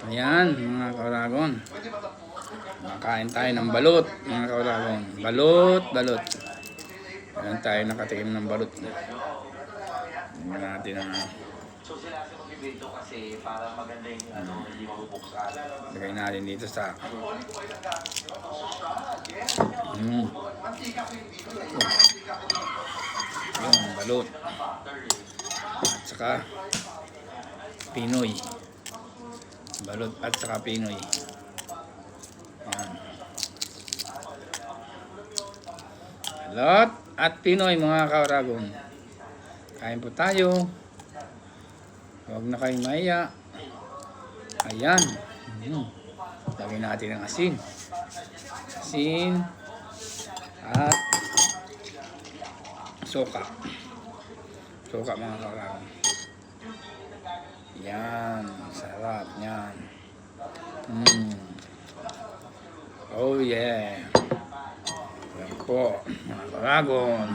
Ayan, mga kauragon. Makain tayo ng balot, mga kauragon. Balot, balot. Ayan tayo nakatikim ng balot. Tingnan natin ang So sila kasi mag-video kasi para maganda yung hindi mabubuksan. lagay natin dito sa yung balot. At saka Pinoy. Balot at saka Pinoy. Ayan. Balot at Pinoy, mga kauragon. Kain po tayo. Huwag na kayong mahiya. Ayan. Lagyan natin ang asin. Asin. At suka. Suka, mga kauragon. Yan. Sarap. Yan. Oh yeah. Yan po, mga kauragon.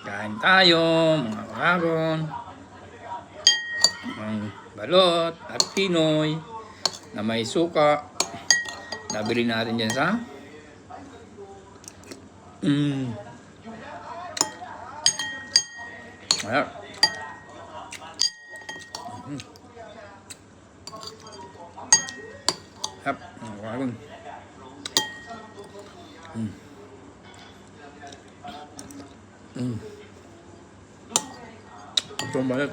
Kain tayo, mga kauragon. Ang balot at Pinoy na may suka. Nabili natin dyan sa Ayan. Hap, mga kauragon. Ito ang balot.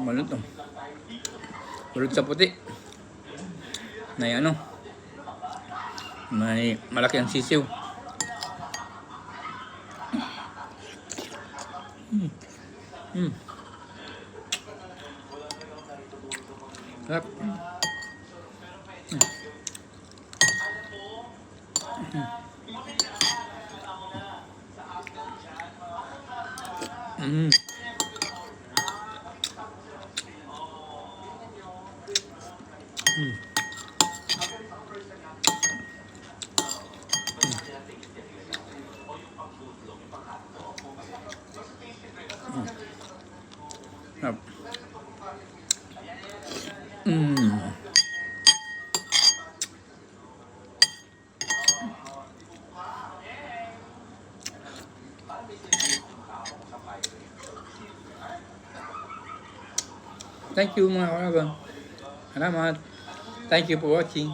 Balot to. Balot sa puti. Na ano. May malaki ang sisiw. Sarap. Sarap. Thank you, mga kauragon. Salamat. Thank you for watching.